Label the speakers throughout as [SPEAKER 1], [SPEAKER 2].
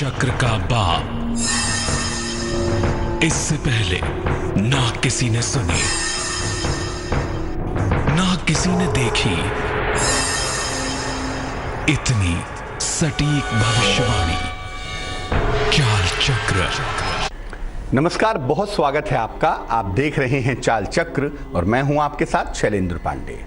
[SPEAKER 1] चक्र का बाप। इससे पहले ना किसी ने सुनी, ना किसी ने देखी इतनी सटीक भविष्यवाणी। चाल चक्र।
[SPEAKER 2] नमस्कार, बहुत स्वागत है आपका। आप देख रहे हैं चाल चक्र और मैं हूं आपके साथ शैलेंद्र पांडे।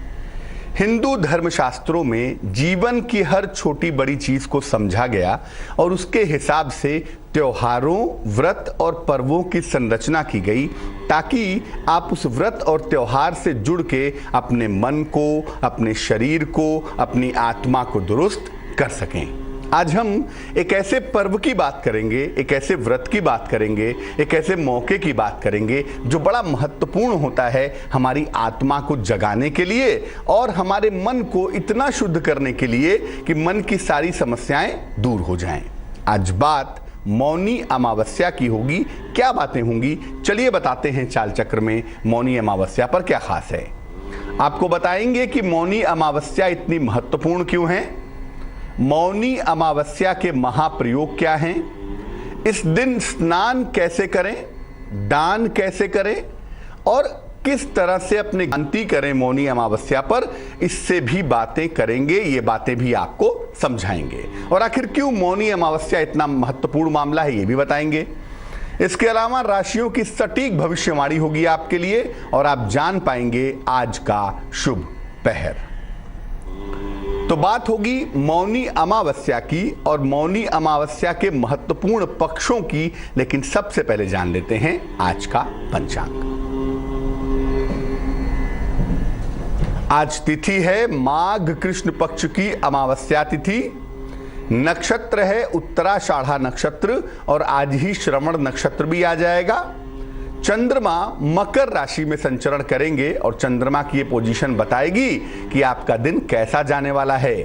[SPEAKER 2] हिंदू धर्मशास्त्रों में जीवन की हर छोटी बड़ी चीज को समझा गया और उसके हिसाब से त्योहारों, व्रत और पर्वों की संरचना की गई ताकि आप उस व्रत और त्योहार से जुड़ के अपने मन को, अपने शरीर को, अपनी आत्मा को दुरुस्त कर सकें। आज हम एक ऐसे पर्व की बात करेंगे, एक ऐसे व्रत की बात करेंगे, एक ऐसे मौके की बात करेंगे जो बड़ा महत्वपूर्ण होता है हमारी आत्मा को जगाने के लिए और हमारे मन को इतना शुद्ध करने के लिए कि मन की सारी समस्याएं दूर हो जाएं। आज बात मौनी अमावस्या की होगी। क्या बातें होंगी, चलिए बताते हैं चाल चक्र में मौनी अमावस्या पर क्या खास है। आपको बताएंगे कि मौनी अमावस्या इतनी महत्वपूर्ण क्यों है, मौनी अमावस्या के महाप्रयोग क्या हैं, इस दिन स्नान कैसे करें, दान कैसे करें और किस तरह से अपने शांति करें मौनी अमावस्या पर, इससे भी बातें करेंगे। ये बातें भी आपको समझाएंगे और आखिर क्यों मौनी अमावस्या इतना महत्वपूर्ण मामला है ये भी बताएंगे। इसके अलावा राशियों की सटीक भविष्यवाणी होगी आपके लिए और आप जान पाएंगे आज का शुभ पहर। तो बात होगी मौनी अमावस्या की और मौनी अमावस्या के महत्वपूर्ण पक्षों की, लेकिन सबसे पहले जान लेते हैं आज का पंचांग। आज तिथि है माघ कृष्ण पक्ष की अमावस्या तिथि, नक्षत्र है उत्तराषाढ़ा नक्षत्र और आज ही श्रवण नक्षत्र भी आ जाएगा। चंद्रमा मकर राशि में संचरण करेंगे और चंद्रमा की ये पोजीशन बताएगी कि आपका दिन कैसा जाने वाला है।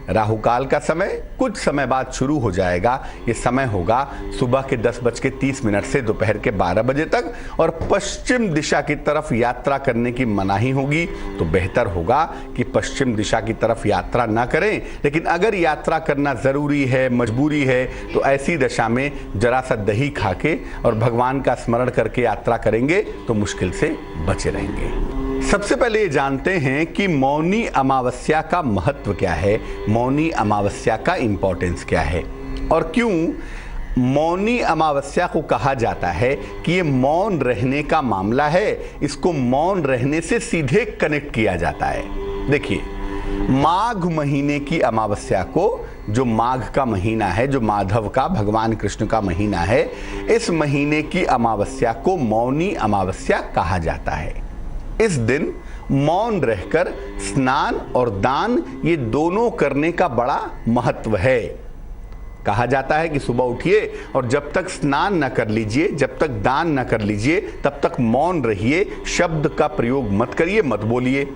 [SPEAKER 2] राहु काल का समय कुछ समय बाद शुरू हो जाएगा। ये समय होगा सुबह के 10:30 से दोपहर के 12 बजे तक और पश्चिम दिशा की तरफ यात्रा करने की मनाही होगी। तो बेहतर होगा कि पश्चिम दिशा की तरफ यात्रा ना करें, लेकिन अगर यात्रा करना ज़रूरी है, मजबूरी है, तो ऐसी दशा में जरा सा दही खा के और भगवान का स्मरण करके यात्रा करेंगे तो मुश्किल से बचे रहेंगे। सबसे पहले ये जानते हैं कि मौनी अमावस्या का महत्व क्या है, मौनी अमावस्या का इंपॉर्टेंस क्या है और क्यों मौनी अमावस्या को कहा जाता है कि ये मौन रहने का मामला है। इसको मौन रहने से सीधे कनेक्ट किया जाता है। देखिए, माघ महीने की अमावस्या को, जो माघ का महीना है, जो माधव का, भगवान कृष्ण का महीना है, इस महीने की अमावस्या को मौनी अमावस्या कहा जाता है। इस दिन मौन रहकर स्नान और दान ये दोनों करने का बड़ा महत्व है। कहा जाता है कि सुबह उठिए और जब तक स्नान न कर लीजिए, जब तक दान न कर लीजिए, तब तक मौन रहिए, शब्द का प्रयोग मत करिए, मत बोलिए।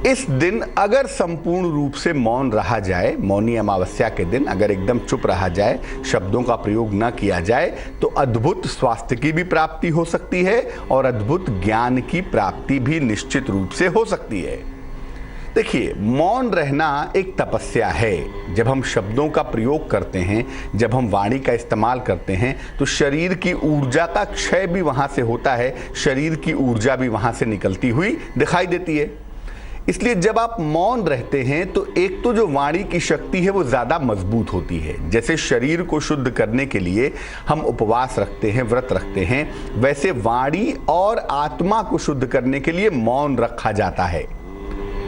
[SPEAKER 2] इस दिन अगर संपूर्ण रूप से मौन रहा जाए, मौनी अमावस्या के दिन अगर एकदम चुप रहा जाए, शब्दों का प्रयोग न किया जाए, तो अद्भुत स्वास्थ्य की भी प्राप्ति हो सकती है और अद्भुत ज्ञान की प्राप्ति भी निश्चित रूप से हो सकती है। देखिए, मौन रहना एक तपस्या है। जब हम शब्दों का प्रयोग करते हैं, जब हम वाणी का इस्तेमाल करते हैं, तो शरीर की ऊर्जा का क्षय भी वहां से होता है, शरीर की ऊर्जा भी वहां से निकलती हुई दिखाई देती है। इसलिए जब आप मौन रहते हैं तो एक तो जो वाणी की शक्ति है वो ज़्यादा मजबूत होती है। जैसे शरीर को शुद्ध करने के लिए हम उपवास रखते हैं, व्रत रखते हैं, वैसे वाणी और आत्मा को शुद्ध करने के लिए मौन रखा जाता है।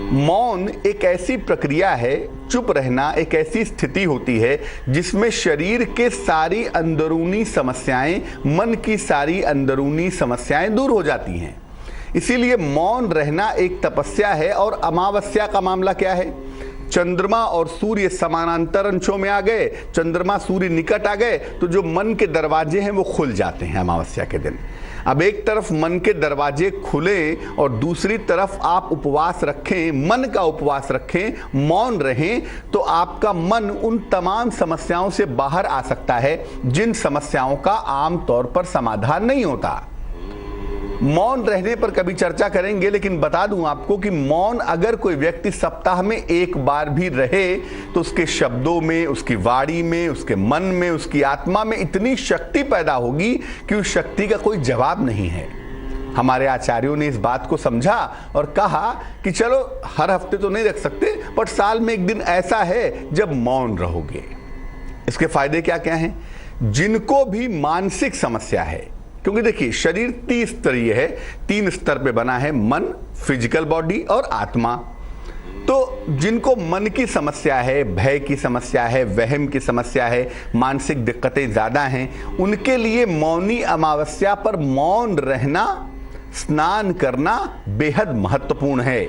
[SPEAKER 2] मौन एक ऐसी प्रक्रिया है, चुप रहना एक ऐसी स्थिति होती है जिसमें शरीर के सारी अंदरूनी समस्याएं, मन की सारी अंदरूनी समस्याएं दूर हो जाती हैं। इसीलिए मौन रहना एक तपस्या है। और अमावस्या का मामला क्या है, चंद्रमा और सूर्य समानांतर अंशों में आ गए, चंद्रमा सूर्य निकट आ गए, तो जो मन के दरवाजे हैं वो खुल जाते हैं अमावस्या के दिन। अब एक तरफ मन के दरवाजे खुलें और दूसरी तरफ आप उपवास रखें, मन का उपवास रखें, मौन रहें, तो आपका मन उन तमाम समस्याओं से बाहर आ सकता है जिन समस्याओं का आमतौर पर समाधान नहीं होता। मौन रहने पर कभी चर्चा करेंगे, लेकिन बता दूं आपको कि मौन अगर कोई व्यक्ति सप्ताह में एक बार भी रहे तो उसके शब्दों में, उसकी वाणी में, उसके मन में, उसकी आत्मा में इतनी शक्ति पैदा होगी कि उस शक्ति का कोई जवाब नहीं है। हमारे आचार्यों ने इस बात को समझा और कहा कि चलो हर हफ्ते तो नहीं रख सकते, पर साल में एक दिन ऐसा है जब मौन रहोगे। इसके फायदे क्या क्या हैं? जिनको भी मानसिक समस्या है, क्योंकि देखिए शरीर 3 स्तरीय है, 3 स्तर पे बना है, मन, फिजिकल बॉडी और आत्मा। तो जिनको मन की समस्या है, भय की समस्या है, वहम की समस्या है, मानसिक दिक्कतें ज्यादा हैं, उनके लिए मौनी अमावस्या पर मौन रहना, स्नान करना बेहद महत्वपूर्ण है।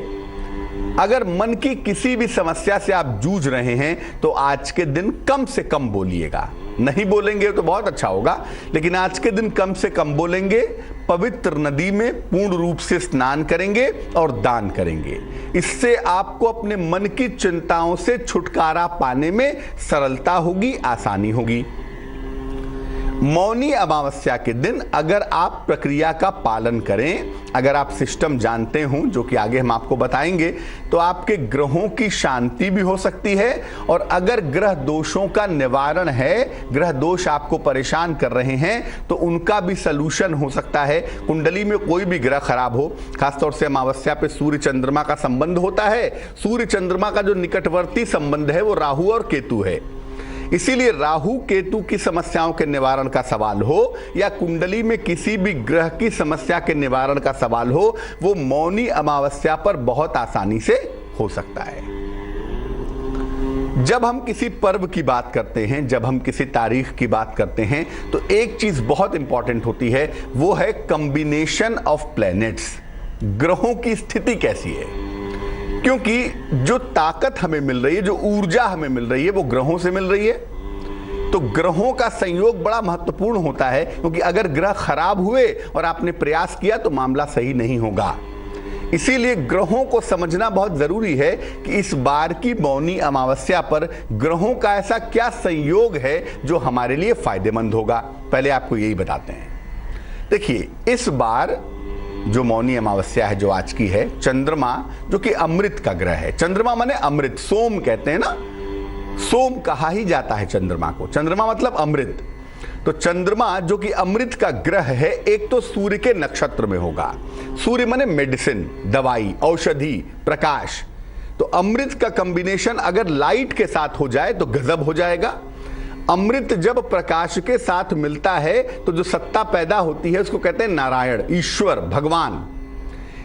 [SPEAKER 2] अगर मन की किसी भी समस्या से आप जूझ रहे हैं तो आज के दिन कम से कम बोलिएगा। नहीं बोलेंगे तो बहुत अच्छा होगा, लेकिन आज के दिन कम से कम बोलेंगे, पवित्र नदी में पूर्ण रूप से स्नान करेंगे और दान करेंगे। इससे आपको अपने मन की चिंताओं से छुटकारा पाने में सरलता होगी, आसानी होगी। मौनी अमावस्या के दिन अगर आप प्रक्रिया का पालन करें, अगर आप सिस्टम जानते हो, जो कि आगे हम आपको बताएंगे, तो आपके ग्रहों की शांति भी हो सकती है। और अगर ग्रह दोषों का निवारण है, ग्रह दोष आपको परेशान कर रहे हैं, तो उनका भी सलूशन हो सकता है। कुंडली में कोई भी ग्रह खराब हो, खासतौर से अमावस्या पे सूर्य चंद्रमा का संबंध होता है। सूर्य चंद्रमा का जो निकटवर्ती संबंध है वो राहु और केतु है। इसीलिए राहु केतु की समस्याओं के निवारण का सवाल हो या कुंडली में किसी भी ग्रह की समस्या के निवारण का सवाल हो, वो मौनी अमावस्या पर बहुत आसानी से हो सकता है। जब हम किसी पर्व की बात करते हैं, जब हम किसी तारीख की बात करते हैं, तो एक चीज बहुत इंपॉर्टेंट होती है, वो है कॉम्बिनेशन ऑफ प्लैनेट्स। ग्रहों की स्थिति कैसी है, क्योंकि जो ताकत हमें मिल रही है, जो ऊर्जा हमें मिल रही है, वो ग्रहों से मिल रही है। तो ग्रहों का संयोग बड़ा महत्वपूर्ण होता है, क्योंकि अगर ग्रह खराब हुए और आपने प्रयास किया तो मामला सही नहीं होगा। इसीलिए ग्रहों को समझना बहुत जरूरी है कि इस बार की मौनी अमावस्या पर ग्रहों का ऐसा क्या संयोग है जो हमारे लिए फायदेमंद होगा। पहले आपको यही बताते हैं। देखिए, इस बार जो मौनी अमावस्या है, जो आज की है, चंद्रमा जो कि अमृत का ग्रह है। चंद्रमा माने अमृत, सोम कहते हैं ना, सोम कहा ही जाता है चंद्रमा को। चंद्रमा मतलब अमृत। तो चंद्रमा जो कि अमृत का ग्रह है, एक तो सूर्य के नक्षत्र में होगा। सूर्य माने मेडिसिन, दवाई, औषधि, प्रकाश। तो अमृत का कॉम्बिनेशन अगर लाइट के साथ हो जाए तो गजब हो जाएगा। अमृत जब प्रकाश के साथ मिलता है तो जो सत्ता पैदा होती है उसको कहते हैं नारायण, ईश्वर, भगवान।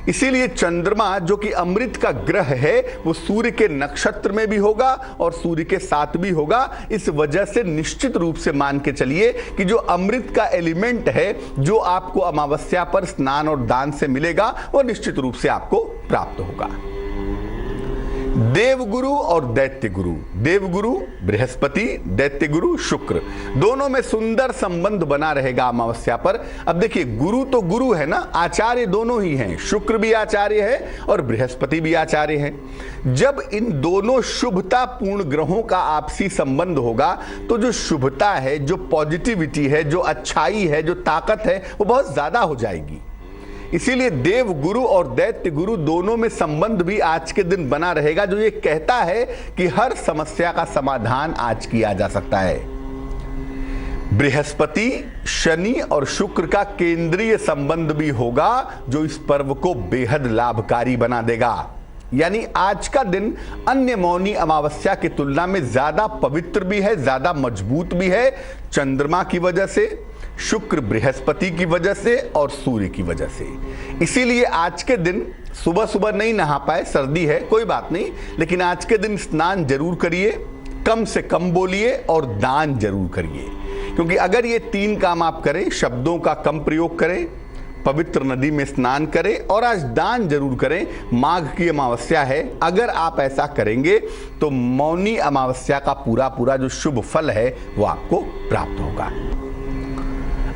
[SPEAKER 2] इसीलिए चंद्रमा जो कि अमृत का ग्रह है, वो सूर्य के नक्षत्र में भी होगा और सूर्य के साथ भी होगा। इस वजह से निश्चित रूप से मान के चलिए कि जो अमृत का एलिमेंट है, जो आपको अमावस्या पर स्नान और दान से मिलेगा, वो निश्चित रूप से आपको प्राप्त होगा। देवगुरु और दैत्य गुरु, देवगुरु बृहस्पति, दैत्य गुरु शुक्र, दोनों में सुंदर संबंध बना रहेगा अमावस्या पर। अब देखिए, गुरु तो गुरु है ना, आचार्य दोनों ही हैं। शुक्र भी आचार्य है और बृहस्पति भी आचार्य है। जब इन दोनों शुभता पूर्ण ग्रहों का आपसी संबंध होगा तो जो शुभता है, जो पॉजिटिविटी है, जो अच्छाई है, जो ताकत है, वो बहुत ज्यादा हो जाएगी। इसीलिए देव गुरु और दैत्य गुरु दोनों में संबंध भी आज के दिन बना रहेगा, जो ये कहता है कि हर समस्या का समाधान आज किया जा सकता है। बृहस्पति, शनि और शुक्र का केंद्रीय संबंध भी होगा, जो इस पर्व को बेहद लाभकारी बना देगा। यानी आज का दिन अन्य मौनी अमावस्या की तुलना में ज्यादा पवित्र भी है, ज्यादा मजबूत भी है, चंद्रमा की वजह से, शुक्र बृहस्पति की वजह से और सूर्य की वजह से। इसीलिए आज के दिन सुबह सुबह नहीं नहा पाए, सर्दी है, कोई बात नहीं, लेकिन आज के दिन स्नान जरूर करिए, कम से कम बोलिए और दान जरूर करिए। क्योंकि अगर ये 3 काम आप करें, शब्दों का कम प्रयोग करें, पवित्र नदी में स्नान करें और आज दान जरूर करें, माघ की अमावस्या है, अगर आप ऐसा करेंगे तो मौनी अमावस्या का पूरा जो शुभ फल है वो आपको प्राप्त होगा।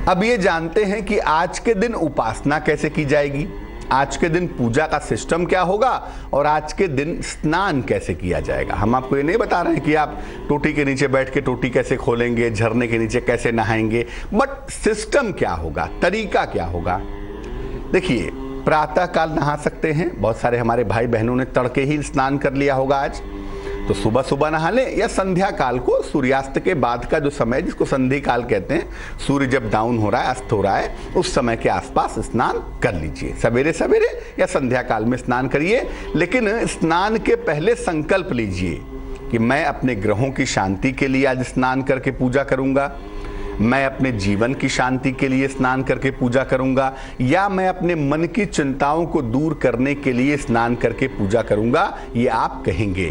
[SPEAKER 2] अब ये जानते हैं कि आज के दिन उपासना कैसे की जाएगी, आज के दिन पूजा का सिस्टम क्या होगा और आज के दिन स्नान कैसे किया जाएगा। हम आपको ये नहीं बता रहे हैं कि आप टोटी के नीचे बैठ के टोटी कैसे खोलेंगे, झरने के नीचे कैसे नहाएंगे, बट सिस्टम क्या होगा, तरीका क्या होगा। देखिए, प्रातः काल नहा सकते हैं। बहुत सारे हमारे भाई बहनों ने तड़के ही स्नान कर लिया होगा आज, तो सुबह सुबह नहा लें, या संध्या काल को सूर्यास्त के बाद का जो समय जिसको संधि काल कहते हैं, सूर्य जब डाउन हो रहा है, अस्त हो रहा है, उस समय के आसपास स्नान कर लीजिए। सवेरे सवेरे या संध्या काल में स्नान करिए, लेकिन स्नान के पहले संकल्प लीजिए कि मैं अपने ग्रहों की शांति के लिए आज स्नान करके पूजा करूंगा, मैं अपने जीवन की शांति के लिए स्नान करके पूजा करूंगा, या मैं अपने मन की चिंताओं को दूर करने के लिए स्नान करके पूजा करूंगा। ये आप कहेंगे।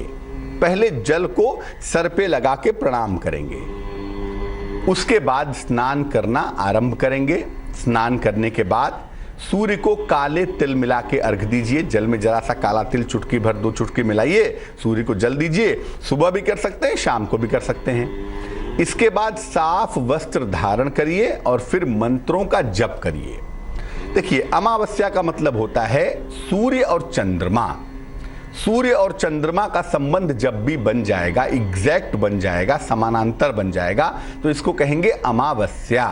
[SPEAKER 2] पहले जल को सर पे लगा के प्रणाम करेंगे, उसके बाद स्नान करना आरंभ करेंगे। स्नान करने के बाद सूर्य को काले तिल मिला के अर्घ दीजिए। जल में जरा सा काला तिल चुटकी भर 2 चुटकी मिलाइए, सूर्य को जल दीजिए। सुबह भी कर सकते हैं, शाम को भी कर सकते हैं। इसके बाद साफ वस्त्र धारण करिए और फिर मंत्रों का जप करिए। देखिए, अमावस्या का मतलब होता है सूर्य और चंद्रमा। सूर्य और चंद्रमा का संबंध जब भी बन जाएगा, एग्जैक्ट बन जाएगा, समानांतर बन जाएगा, तो इसको कहेंगे अमावस्या।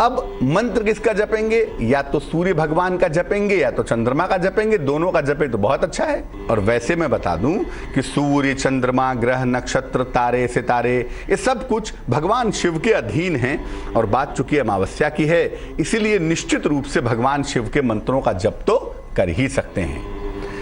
[SPEAKER 2] अब मंत्र किसका जपेंगे? या तो सूर्य भगवान का जपेंगे या तो चंद्रमा का जपेंगे। दोनों का जपे तो बहुत अच्छा है। और वैसे मैं बता दूं कि सूर्य, चंद्रमा, ग्रह, नक्षत्र, तारे, सितारे, ये सब कुछ भगवान शिव के अधीन हैं। और बात चूंकि अमावस्या की है, इसीलिए निश्चित रूप से भगवान शिव के मंत्रों का जप तो कर ही सकते हैं।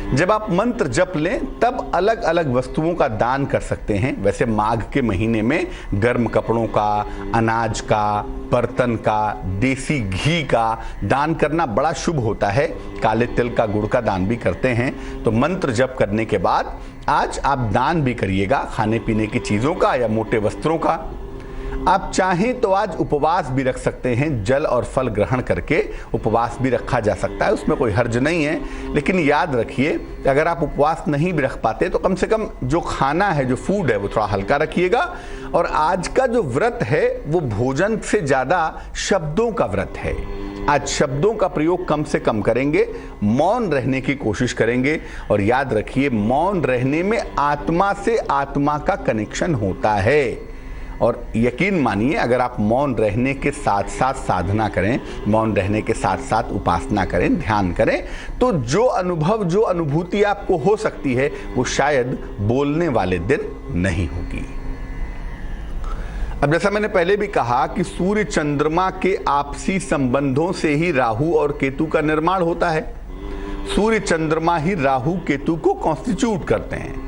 [SPEAKER 2] जब आप मंत्र जप लें तब अलग अलग वस्तुओं का दान कर सकते हैं। वैसे माघ के महीने में गर्म कपड़ों का, अनाज का, बर्तन का, देसी घी का दान करना बड़ा शुभ होता है। काले तिल का, गुड़ का दान भी करते हैं। तो मंत्र जप करने के बाद आज आप दान भी करिएगा, खाने पीने की चीज़ों का या मोटे वस्त्रों का। आप चाहें तो आज उपवास भी रख सकते हैं। जल और फल ग्रहण करके उपवास भी रखा जा सकता है, उसमें कोई हर्ज नहीं है। लेकिन याद रखिए, अगर आप उपवास नहीं भी रख पाते तो कम से कम जो खाना है, जो फूड है, वो थोड़ा हल्का रखिएगा। और आज का जो व्रत है वो भोजन से ज़्यादा शब्दों का व्रत है। आज शब्दों का प्रयोग कम से कम करेंगे, मौन रहने की कोशिश करेंगे। और याद रखिए, मौन रहने में आत्मा से आत्मा का कनेक्शन होता है। और यकीन मानिए, अगर आप मौन रहने के साथ साथ साधना करें, मौन रहने के साथ साथ उपासना करें, ध्यान करें, तो जो अनुभव, जो अनुभूति आपको हो सकती है, वो शायद बोलने वाले दिन नहीं होगी। अब जैसा मैंने पहले भी कहा कि सूर्य चंद्रमा के आपसी संबंधों से ही राहु और केतु का निर्माण होता है। सूर्य चंद्रमा ही राहु केतु को कॉन्स्टिट्यूट करते हैं।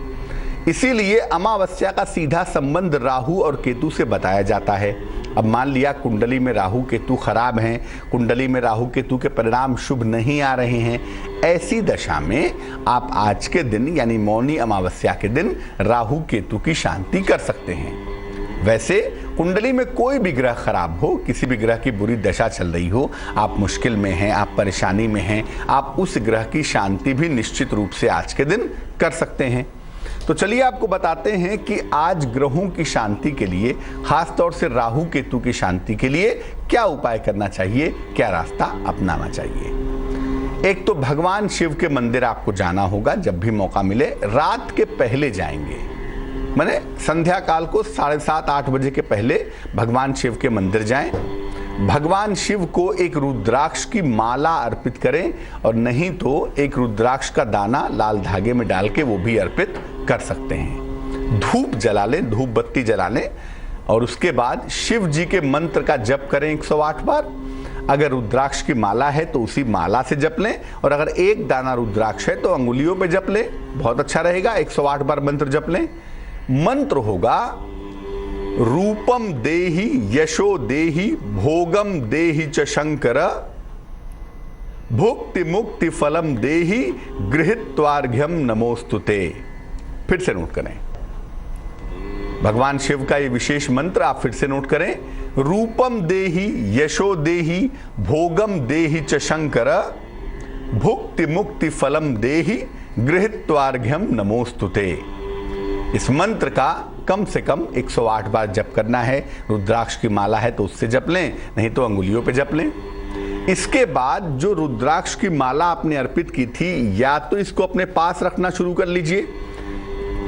[SPEAKER 2] इसीलिए अमावस्या का सीधा संबंध राहु और केतु से बताया जाता है। अब मान लिया कुंडली में राहु केतु खराब हैं, कुंडली में राहु केतु के परिणाम शुभ नहीं आ रहे हैं, ऐसी दशा में आप आज के दिन यानी मौनी अमावस्या के दिन राहु केतु की शांति कर सकते हैं। वैसे कुंडली में कोई भी ग्रह खराब हो, किसी भी ग्रह की बुरी दशा चल रही हो, आप मुश्किल में हैं, आप परेशानी में हैं, आप उस ग्रह की शांति भी निश्चित रूप से आज के दिन कर सकते हैं। तो चलिए आपको बताते हैं कि आज ग्रहों की शांति के लिए, खास तौर से राहु केतु की शांति के लिए क्या उपाय करना चाहिए, क्या रास्ता अपनाना चाहिए। एक तो भगवान शिव के मंदिर आपको जाना होगा। जब भी मौका मिले रात के पहले जाएंगे, माने संध्या काल को 7:30-8 बजे के पहले भगवान शिव के मंदिर जाएं। भगवान शिव को एक रुद्राक्ष की माला अर्पित करें, और नहीं तो एक रुद्राक्ष का दाना लाल धागे में डाल के वो भी अर्पित कर सकते हैं। धूप जला लें, धूप बत्ती जला लें, और उसके बाद शिव जी के मंत्र का जप करें 108 बार। अगर रुद्राक्ष की माला है तो उसी माला से जप लें, और अगर एक दाना रुद्राक्ष है तो अंगुलियों पे जप लें, बहुत अच्छा रहेगा। 108 बार मंत्र जप लें। मंत्र होगा रूपम देहि यशो देहि भोगम देहि च शंकर भुक्ति मुक्ति फलम देहि गृहीत्वार्घ्यम नमोस्तुते। फिर से नोट करें, भगवान शिव का ये विशेष मंत्र आप फिर से नोट करें। रूपम देहि यशो देहि भोगम देहि च शंकर भुक्ति मुक्ति फलम देहि गृहीत्वार्घ्यम नमोस्तुते। इस मंत्र का कम से कम 108 बार जप करना है। रुद्राक्ष की माला है तो उससे जप लें, नहीं तो अंगुलियों पे जप लें। इसके बाद जो रुद्राक्ष की माला आपने अर्पित की थी, या तो इसको अपने पास रखना शुरू कर लीजिए,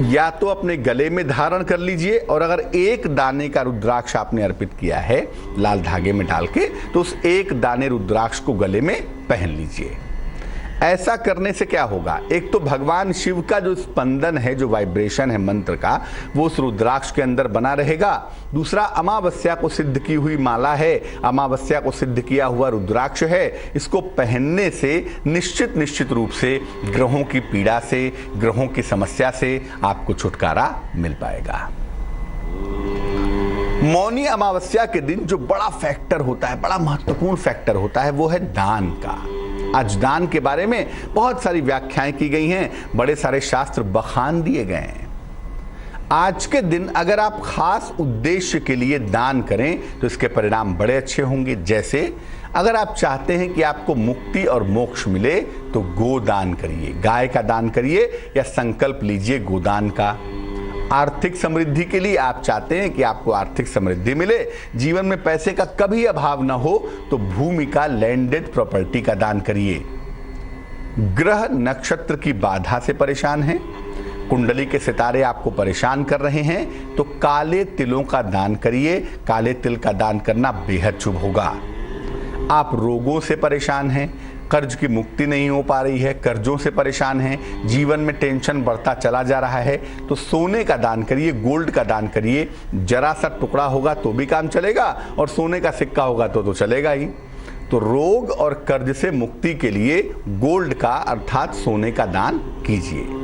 [SPEAKER 2] या तो अपने गले में धारण कर लीजिए, और अगर एक दाने का रुद्राक्ष आपने अर्पित किया है लाल धागे में डाल के, तो उस एक दाने रुद्राक्ष को गले में पहन लीजिए। ऐसा करने से क्या होगा, एक तो भगवान शिव का जो स्पंदन है, जो वाइब्रेशन है मंत्र का, वो उस रुद्राक्ष के अंदर बना रहेगा। दूसरा, अमावस्या को सिद्ध की हुई माला है, अमावस्या को सिद्ध किया हुआ रुद्राक्ष है। इसको पहनने से निश्चित रूप से ग्रहों की पीड़ा से, ग्रहों की समस्या से आपको छुटकारा मिल पाएगा। मौनी अमावस्या के दिन जो बड़ा फैक्टर होता है, बड़ा महत्वपूर्ण फैक्टर होता है, वो है दान का। आज दान के बारे में बहुत सारी व्याख्याएं की गई हैं, बड़े सारे शास्त्र बखान दिए गए हैं। आज के दिन अगर आप खास उद्देश्य के लिए दान करें तो इसके परिणाम बड़े अच्छे होंगे। जैसे अगर आप चाहते हैं कि आपको मुक्ति और मोक्ष मिले तो गोदान करिए, गाय का दान करिए, या संकल्प लीजिए गोदान का। आर्थिक समृद्धि के लिए आप चाहते हैं कि आपको आर्थिक समृद्धि मिले, जीवन में पैसे का कभी अभाव ना हो, तो भूमि का, लैंडेड प्रॉपर्टी का दान करिए। ग्रह नक्षत्र की बाधा से परेशान हैं, कुंडली के सितारे आपको परेशान कर रहे हैं, तो काले तिलों का दान करिए। काले तिल का दान करना बेहद शुभ होगा। आप रोगों से परेशान हैं, कर्ज की मुक्ति नहीं हो पा रही है, कर्जों से परेशान हैं, जीवन में टेंशन बढ़ता चला जा रहा है, तो सोने का दान करिए, गोल्ड का दान करिए। जरा सा टुकड़ा होगा तो भी काम चलेगा, और सोने का सिक्का होगा तो चलेगा ही। तो रोग और कर्ज से मुक्ति के लिए गोल्ड का अर्थात सोने का दान कीजिए।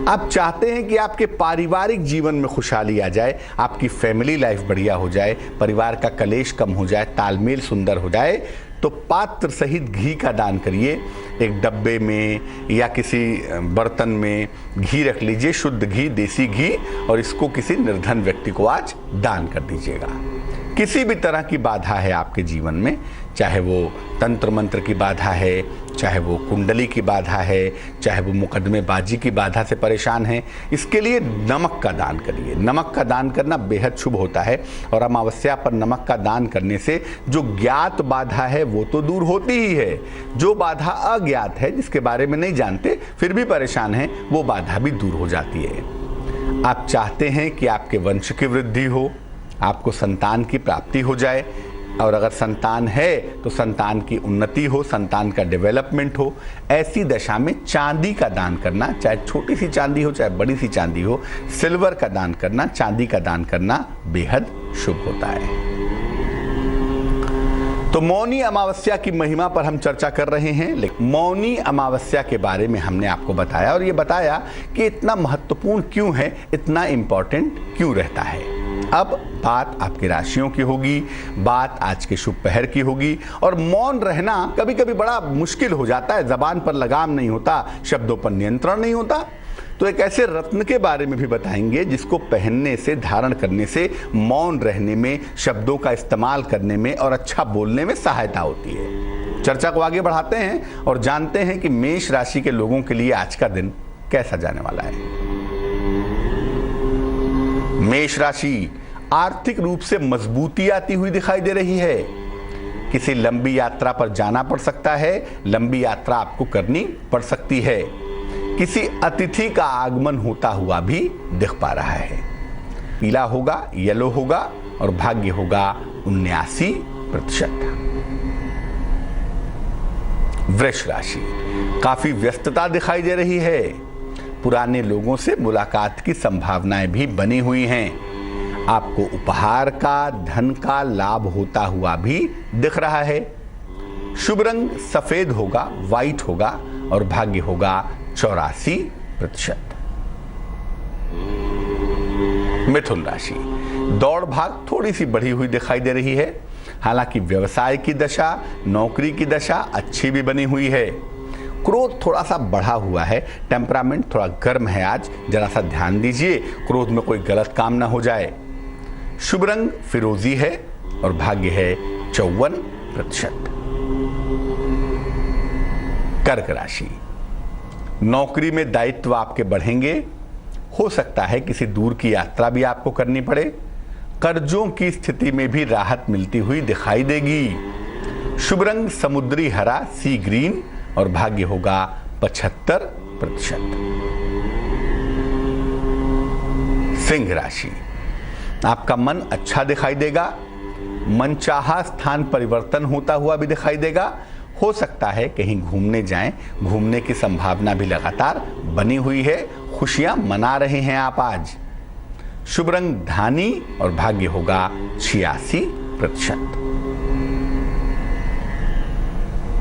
[SPEAKER 2] आप चाहते हैं कि आपके पारिवारिक जीवन में खुशहाली आ जाए, आपकी फैमिली लाइफ बढ़िया हो जाए, परिवार का कलेश कम हो जाए, तालमेल सुंदर हो जाए, तो पात्र सहित घी का दान करिए। एक डब्बे में या किसी बर्तन में घी रख लीजिए, शुद्ध घी, देसी घी, और इसको किसी निर्धन व्यक्ति को आज दान कर दीजिएगा। किसी भी तरह की बाधा है आपके जीवन में, चाहे वो तंत्र मंत्र की बाधा है, चाहे वो कुंडली की बाधा है, चाहे वो मुकदमेबाजी की बाधा से परेशान है, इसके लिए नमक का दान करिए। नमक का दान करना बेहद शुभ होता है, और अमावस्या पर नमक का दान करने से जो ज्ञात बाधा है वो तो दूर होती ही है, जो बाधा अज्ञात है, जिसके बारे में नहीं जानते फिर भी परेशान है, वो बाधा भी दूर हो जाती है। आप चाहते हैं कि आपके वंश की वृद्धि हो, आपको संतान की प्राप्ति हो जाए, और अगर संतान है तो संतान की उन्नति हो, संतान का डेवलपमेंट हो। ऐसी दशा में चांदी का दान करना, चाहे छोटी सी चांदी हो चाहे बड़ी सी चांदी हो, सिल्वर का दान करना, चांदी का दान करना बेहद शुभ होता है। तो मौनी अमावस्या की महिमा पर हम चर्चा कर रहे हैं, लेकिन मौनी अमावस्या के बारे में हमने आपको बताया, और ये बताया कि इतना महत्वपूर्ण क्यों है, इतना इंपॉर्टेंट क्यों रहता है। अब बात आपकी राशियों की होगी, बात आज के शुभ पहर की होगी। और मौन रहना कभी कभी बड़ा मुश्किल हो जाता है, जबान पर लगाम नहीं होता, शब्दों पर नियंत्रण नहीं होता। तो एक ऐसे रत्न के बारे में भी बताएंगे जिसको पहनने से, धारण करने से मौन रहने में, शब्दों का इस्तेमाल करने में और अच्छा बोलने में सहायता होती है। चर्चा को आगे बढ़ाते हैं और जानते हैं कि मेष राशि के लोगों के लिए आज का दिन कैसा जाने वाला है। मेष राशि, आर्थिक रूप से मजबूती आती हुई दिखाई दे रही है। किसी लंबी यात्रा पर जाना पड़ सकता है, लंबी यात्रा आपको करनी पड़ सकती है। किसी अतिथि का आगमन होता हुआ भी दिख पा रहा है। पीला होगा, येलो होगा, और भाग्य होगा 79%। वृष राशि, काफी व्यस्तता दिखाई दे रही है। पुराने लोगों से मुलाकात की संभावनाएं भी बनी हुई हैं। आपको उपहार का, धन का लाभ होता हुआ भी दिख रहा है। शुभ रंग सफेद होगा, व्हाइट होगा, और भाग्य होगा 84%। मिथुन राशि, दौड़ भाग थोड़ी सी बढ़ी हुई दिखाई दे रही है। हालांकि व्यवसाय की दशा, नौकरी की दशा अच्छी भी बनी हुई है। क्रोध थोड़ा सा बढ़ा हुआ है, टेम्परामेंट थोड़ा गर्म है आज, जरा सा ध्यान दीजिए क्रोध में कोई गलत काम ना हो जाए। शुभ रंग फिरोजी है, और भाग्य है 54%। कर्क राशि, नौकरी में दायित्व आपके बढ़ेंगे। हो सकता है किसी दूर की यात्रा भी आपको करनी पड़े। कर्जों की स्थिति में भी राहत मिलती हुई दिखाई देगी। शुभ रंग समुद्री हरा, सी ग्रीन, और भाग्य होगा 75%। सिंह राशि, आपका मन अच्छा दिखाई देगा, मनचाहा स्थान परिवर्तन होता हुआ भी दिखाई देगा। हो सकता है कहीं घूमने जाएं, घूमने की संभावना भी लगातार बनी हुई है। खुशियां मना रहे हैं आप आज। शुभ रंग धानी और भाग्य होगा 86%।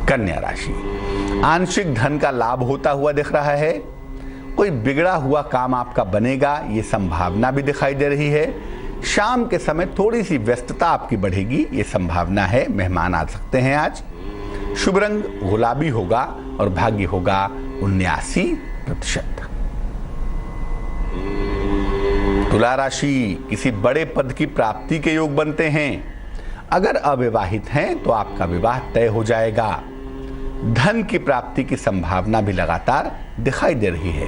[SPEAKER 2] कन्या राशि, आंशिक धन का लाभ होता हुआ दिख रहा है। कोई बिगड़ा हुआ काम आपका बनेगा, ये संभावना भी दिखाई दे रही है। शाम के समय थोड़ी सी व्यस्तता आपकी बढ़ेगी, ये संभावना है। मेहमान आ सकते हैं आज। शुभ रंग गुलाबी होगा और भाग्य होगा 79%। तुला राशि, किसी बड़े पद की प्राप्ति के योग बनते हैं। अगर अविवाहित हैं तो आपका विवाह तय हो जाएगा। धन की प्राप्ति की संभावना भी लगातार दिखाई दे रही है।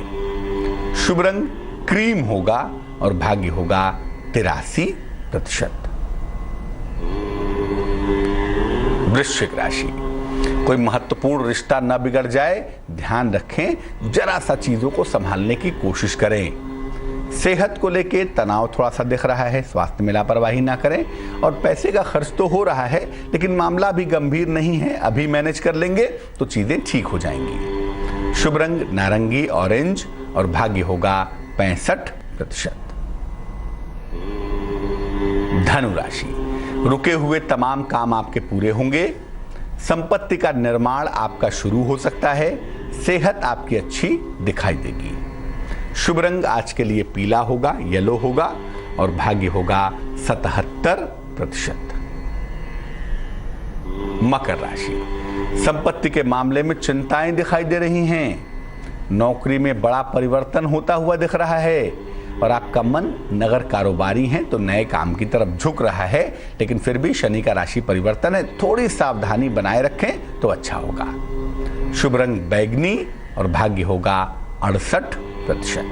[SPEAKER 2] शुभ रंग क्रीम होगा और भाग्य होगा 83%। वृश्चिक राशि, कोई महत्वपूर्ण रिश्ता न बिगड़ जाए, ध्यान रखें। जरा सा चीजों को संभालने की कोशिश करें। सेहत को लेके तनाव थोड़ा सा दिख रहा है, स्वास्थ्य में लापरवाही ना करें। और पैसे का खर्च तो हो रहा है, लेकिन मामला भी गंभीर नहीं है, अभी मैनेज कर लेंगे तो चीजें ठीक हो जाएंगी। शुभ रंग नारंगी ऑरेंज और भाग्य होगा 65%। धनु राशि, रुके हुए तमाम काम आपके पूरे होंगे। संपत्ति का निर्माण आपका शुरू हो सकता है। सेहत आपकी अच्छी दिखाई देगी। शुभ रंग आज के लिए पीला होगा, येलो होगा और भाग्य होगा 77%। मकर राशि, संपत्ति के मामले में चिंताएं दिखाई दे रही हैं। नौकरी में बड़ा परिवर्तन होता हुआ दिख रहा है और आपका मन नगर कारोबारी है तो नए काम की तरफ झुक रहा है, लेकिन फिर भी शनि का राशि परिवर्तन है, थोड़ी सावधानी बनाए रखें तो अच्छा होगा। शुभ रंग बैगनी और भाग्य होगा 68%।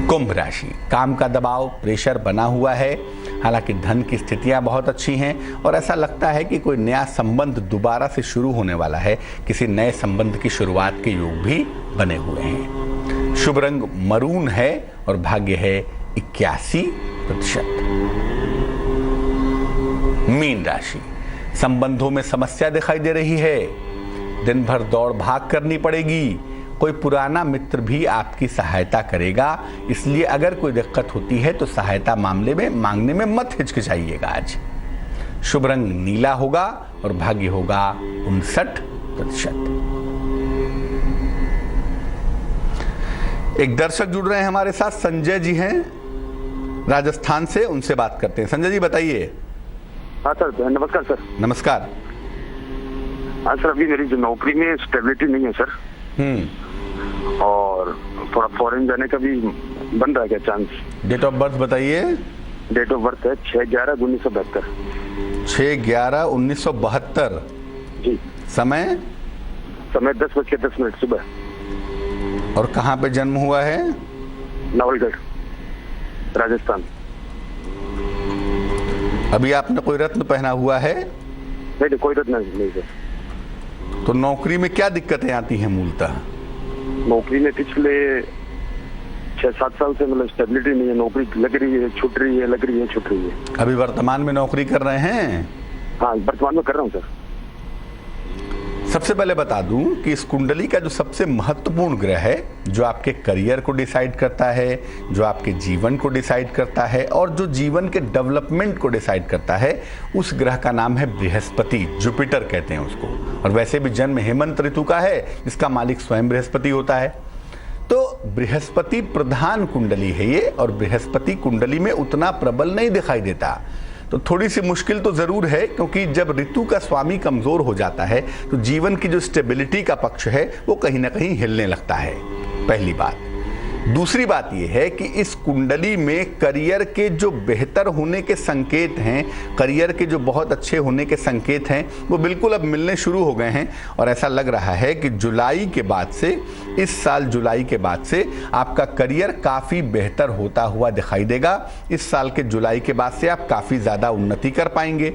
[SPEAKER 2] कुंभ राशि, काम का दबाव प्रेशर बना हुआ है। हालांकि धन की स्थितियां बहुत अच्छी हैं और ऐसा लगता है कि कोई नया संबंध दोबारा से शुरू होने वाला है। किसी नए संबंध की शुरुआत के योग भी बने हुए हैं। शुभ रंग मरून है और भाग्य है 81%। मीन राशि, संबंधों में समस्या दिखाई दे रही है। दिन भर दौड़ भाग करनी पड़ेगी। कोई पुराना मित्र भी आपकी सहायता करेगा, इसलिए अगर कोई दिक्कत होती है तो सहायता मामले में मांगने में मत हिचकिचाइएगा आज। शुभ रंग नीला होगा और भाग्य होगा 59%। एक दर्शक जुड़ रहे हैं हमारे साथ, संजय जी हैं राजस्थान से, उनसे बात करते हैं। संजय जी बताइए।
[SPEAKER 3] हाँ सर, नमस्कार सर।
[SPEAKER 2] नमस्कार।
[SPEAKER 3] हाँ सर, अभी मेरी जो नौकरी में स्टेबिलिटी नहीं है सर। और थोड़ा फॉरेन जाने का भी बन रहा है क्या चांस?
[SPEAKER 2] डेट ऑफ बर्थ बताइए।
[SPEAKER 3] डेट ऑफ बर्थ है 6/11/1972।
[SPEAKER 2] 6/11/1972।
[SPEAKER 3] जी।
[SPEAKER 2] समय
[SPEAKER 3] 10:10 सुबह।
[SPEAKER 2] और कहाँ पे जन्म हुआ है?
[SPEAKER 3] नवलगढ़, राजस्थान।
[SPEAKER 2] अभी आपने कोई रत्न पहना हुआ है?
[SPEAKER 3] नहीं, कोई रत्न नहीं सर।
[SPEAKER 2] तो नौकरी में क्या दिक्कतें आती हैं मूलतः?
[SPEAKER 3] नौकरी में पिछले 6-7 साल से मतलब स्टेबिलिटी नहीं है। नौकरी लग रही है, छूट रही है, लग रही है, छूट रही है।
[SPEAKER 2] अभी वर्तमान में नौकरी कर रहे हैं?
[SPEAKER 3] हाँ, वर्तमान में कर रहा हूँ सर।
[SPEAKER 2] सबसे पहले बता दूं कि इस कुंडली का जो सबसे महत्वपूर्ण ग्रह है, जो आपके करियर को डिसाइड करता है, जो आपके जीवन को डिसाइड करता है और जो जीवन के डेवलपमेंट को डिसाइड करता है, उस ग्रह का नाम है बृहस्पति। जुपिटर कहते हैं उसको। और वैसे भी जन्म हेमंत ऋतु का है, जिसका मालिक स्वयं बृहस्पति होता है। तो बृहस्पति प्रधान कुंडली है ये, और बृहस्पति कुंडली में उतना प्रबल नहीं दिखाई देता। तो थोड़ी सी मुश्किल तो जरूर है, क्योंकि जब ऋतु का स्वामी कमजोर हो जाता है तो जीवन की जो स्टेबिलिटी का पक्ष है वो कहीं ना कहीं हिलने लगता है। पहली बात। दूसरी बात यह है कि इस कुंडली में करियर के जो बेहतर होने के संकेत हैं, करियर के जो बहुत अच्छे होने के संकेत हैं, वो बिल्कुल अब मिलने शुरू हो गए हैं। और ऐसा लग रहा है कि जुलाई के बाद से, इस साल जुलाई के बाद से आपका करियर काफ़ी बेहतर होता हुआ दिखाई देगा। इस साल के जुलाई के बाद से आप काफ़ी ज़्यादा उन्नति कर पाएंगे।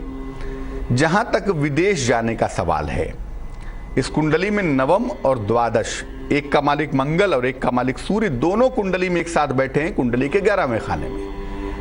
[SPEAKER 2] जहाँ तक विदेश जाने का सवाल है, इस कुंडली में नवम और द्वादश एक का मालिक मंगल और एक का मालिक सूर्य दोनों कुंडली में एक साथ बैठे हैं कुंडली के 11वें खाने में।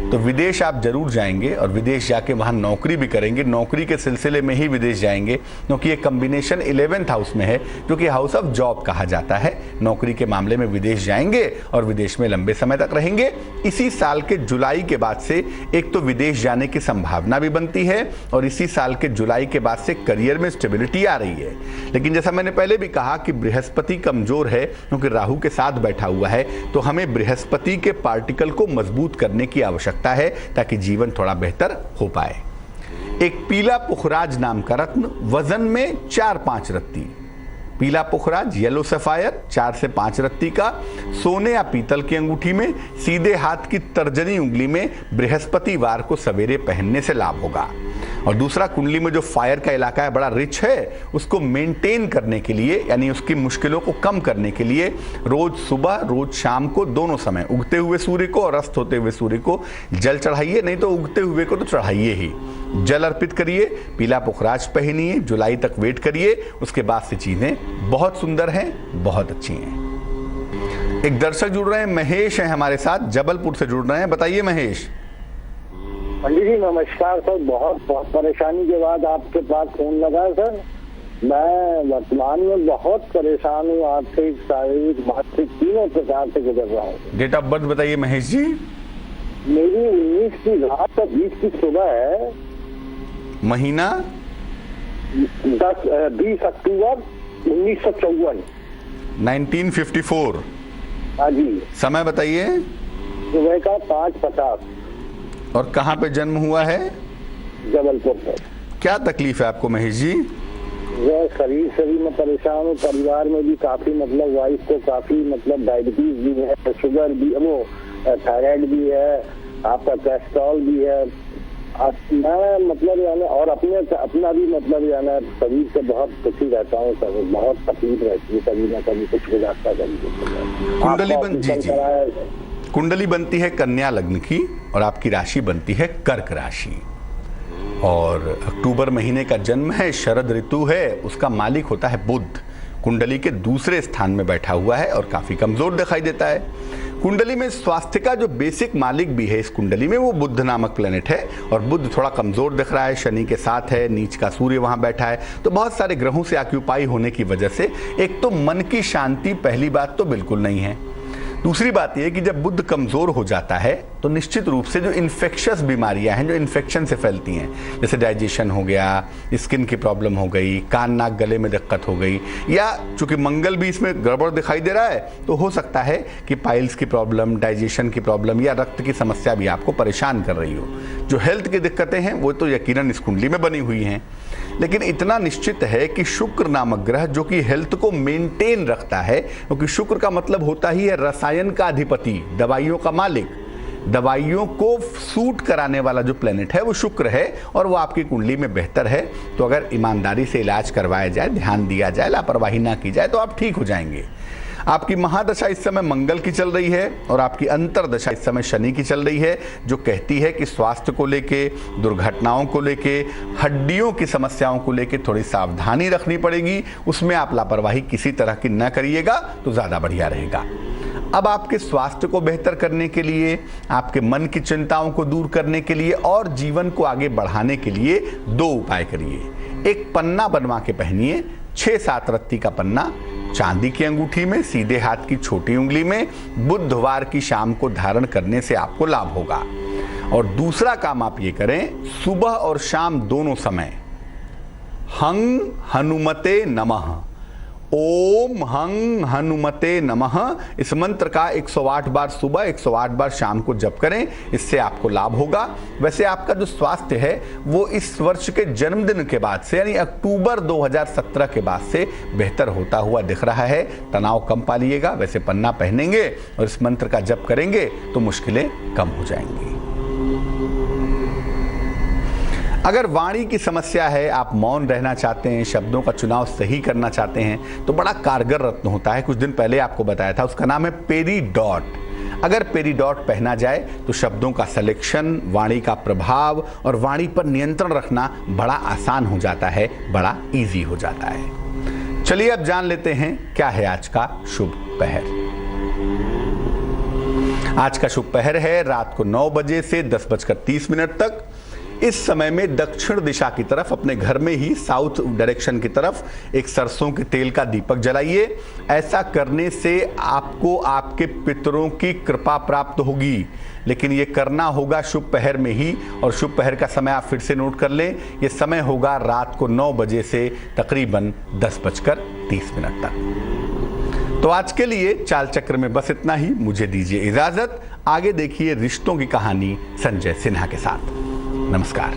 [SPEAKER 2] तो विदेश आप जरूर जाएंगे और विदेश जाके वहां नौकरी भी करेंगे, नौकरी के सिलसिले में ही विदेश जाएंगे, क्योंकि ये कॉम्बिनेशन 11th हाउस में है जो कि हाउस ऑफ जॉब कहा जाता है। नौकरी के मामले में विदेश जाएंगे और विदेश में लंबे समय तक रहेंगे। इसी साल के जुलाई के बाद से एक तो विदेश जाने की संभावना भी बनती है और इसी साल के जुलाई के बाद से करियर में स्टेबिलिटी आ रही है। लेकिन जैसा मैंने पहले भी कहा कि बृहस्पति कमजोर है क्योंकि राहु के साथ बैठा हुआ है, तो हमें बृहस्पति के पार्टिकल को मजबूत करने की आवश्यकता है ताकि जीवन थोड़ा बेहतर हो पाए। एक पीला पुखराज नाम का रत्न, वजन में 4-5 रत्ती, पीला पुखराज येलो सफायर 4 से 5 रत्ती का, सोने या पीतल की अंगूठी में, सीधे हाथ की तर्जनी उंगली में बृहस्पतिवार को सवेरे पहनने से लाभ होगा। और दूसरा, कुंडली में जो फायर का इलाका है बड़ा रिच है, उसको मेंटेन करने के लिए यानी उसकी मुश्किलों को कम करने के लिए रोज सुबह रोज शाम को दोनों समय उगते हुए सूर्य को और अस्त होते हुए सूर्य को जल चढ़ाइए, नहीं तो उगते हुए को तो चढ़ाइए ही। जल अर्पित करिए, पीला पुखराज पहनिए, जुलाई तक वेट करिए, उसके बाद से चीजें बहुत सुंदर हैं, बहुत अच्छी हैं। एक दर्शक जुड़ रहे हैं, महेश हैं हमारे साथ, जबलपुर से जुड़ रहे हैं। बताइए महेश।
[SPEAKER 4] पंडित जी नमस्कार सर, बहुत परेशानी के बाद आपके पास फोन लगा सर। मैं वर्तमान में बहुत परेशान हूँ, आर्थिक शारीरिक मानसिक तीनों प्रकार से गुजर रहा हूँ।
[SPEAKER 2] डेट ऑफ बर्थ बताइए महेश जी।
[SPEAKER 4] मेरी 19 की रात और 20 की सुबह है।
[SPEAKER 2] महीना
[SPEAKER 4] 20 अक्टूबर 1954।
[SPEAKER 2] 1954।
[SPEAKER 4] हाँ जी।
[SPEAKER 2] समय बताइए।
[SPEAKER 4] सुबह का 5:50।
[SPEAKER 2] और कहाँ पे जन्म हुआ है?
[SPEAKER 4] जबलपुर पर।
[SPEAKER 2] क्या तकलीफ है आपको महेश जी?
[SPEAKER 4] वह शरीर में परेशान हूँ, परिवार में भी काफी मतलब वाइफ को काफी मतलब डायबिटीज भी है, शुगर भी, वो थायराइड भी है, आपका कोलेस्ट्रॉल भी है। मैं मतलब यानी और अपना भी मतलब यानी शरीर से बहुत खुशी रहता हूँ सर, बहुत तकलीफ रहती है, कभी ना कभी कुछ हो जाता है।
[SPEAKER 2] कुंडली बनती है कन्या लग्न की और आपकी राशि बनती है कर्क राशि, और अक्टूबर महीने का जन्म है, शरद ऋतु है, उसका मालिक होता है बुध, कुंडली के दूसरे स्थान में बैठा हुआ है और काफी कमजोर दिखाई देता है। कुंडली में स्वास्थ्य का जो बेसिक मालिक भी है इस कुंडली में वो बुध नामक प्लेनेट है, और बुध थोड़ा कमजोर दिख रहा है, शनि के साथ है, नीच का सूर्य वहां बैठा है, तो बहुत सारे ग्रहों से ऑक्यूपाई होने की वजह से एक तो मन की शांति पहली बात तो बिल्कुल नहीं है। दूसरी बात यह कि जब बुध कमजोर हो जाता है तो निश्चित रूप से जो इन्फेक्शियस बीमारियां हैं जो इन्फेक्शन से फैलती हैं, जैसे डाइजेशन हो गया, स्किन की प्रॉब्लम हो गई, कान नाक गले में दिक्कत हो गई, या चूंकि मंगल भी इसमें गड़बड़ दिखाई दे रहा है तो हो सकता है कि पाइल्स की प्रॉब्लम, डाइजेशन की प्रॉब्लम या रक्त की समस्या भी आपको परेशान कर रही हो। जो हेल्थ की दिक्कतें हैं वो तो यकीनन इस कुंडली में बनी हुई हैं, लेकिन इतना निश्चित है कि शुक्र नामक ग्रह जो कि हेल्थ को मेंटेन रखता है, क्योंकि शुक्र का मतलब होता ही है रसायन का अधिपति, दवाइयों का मालिक, दवाइयों को सूट कराने वाला जो प्लेनेट है वो शुक्र है, और वो आपकी कुंडली में बेहतर है। तो अगर ईमानदारी से इलाज करवाया जाए, ध्यान दिया जाए, लापरवाही ना की जाए तो आप ठीक हो जाएंगे। आपकी महादशा इस समय मंगल की चल रही है और आपकी अंतरदशा इस समय शनि की चल रही है, जो कहती है कि स्वास्थ्य को लेके, दुर्घटनाओं को लेके, हड्डियों की समस्याओं को लेके थोड़ी सावधानी रखनी पड़ेगी। उसमें आप लापरवाही किसी तरह की न करिएगा तो ज़्यादा बढ़िया रहेगा। अब आपके स्वास्थ्य को बेहतर करने के लिए, आपके मन की चिंताओं को दूर करने के लिए और जीवन को आगे बढ़ाने के लिए 2 उपाय करिए। एक पन्ना बनवा के पहनिए, 6-7 रत्ती का पन्ना, चांदी की अंगूठी में, सीधे हाथ की छोटी उंगली में, बुधवार की शाम को धारण करने से आपको लाभ होगा। और दूसरा काम आप ये करें, सुबह और शाम दोनों समय हंग हनुमते नमः, ओम हंग हनुमते नमः, इस मंत्र का 108 बार सुबह 108 बार शाम को जप करें, इससे आपको लाभ होगा। वैसे आपका जो स्वास्थ्य है वो इस वर्ष के जन्मदिन के बाद से यानी अक्टूबर 2017 के बाद से बेहतर होता हुआ दिख रहा है। तनाव कम पालिएगा, वैसे पन्ना पहनेंगे और इस मंत्र का जप करेंगे तो मुश्किलें कम हो जाएंगी। अगर वाणी की समस्या है, आप मौन रहना चाहते हैं, शब्दों का चुनाव सही करना चाहते हैं, तो बड़ा कारगर रत्न होता है, कुछ दिन पहले आपको बताया था, उसका नाम है पेरीडॉट। अगर पेरीडॉट पहना जाए तो शब्दों का सिलेक्शन, वाणी का प्रभाव और वाणी पर नियंत्रण रखना बड़ा आसान हो जाता है, बड़ा इजी हो जाता है। चलिए अब जान लेते हैं क्या है आज का शुभ पहर। आज का शुभ पहर है रात को 9 बजे से 10:30 तक। इस समय में दक्षिण दिशा की तरफ अपने घर में ही साउथ डायरेक्शन की तरफ एक सरसों के तेल का दीपक जलाइए। ऐसा करने से आपको आपके पितरों की कृपा प्राप्त होगी, लेकिन ये करना होगा शुभ पहर में ही। और शुभ पहर का समय आप फिर से नोट कर लें, ये समय होगा रात को 9 बजे से तकरीबन 10:30 तक। तो आज के लिए चाल चक्र में बस इतना ही। मुझे दीजिए इजाजत। आगे देखिए रिश्तों की कहानी संजय सिन्हा के साथ। नमस्कार।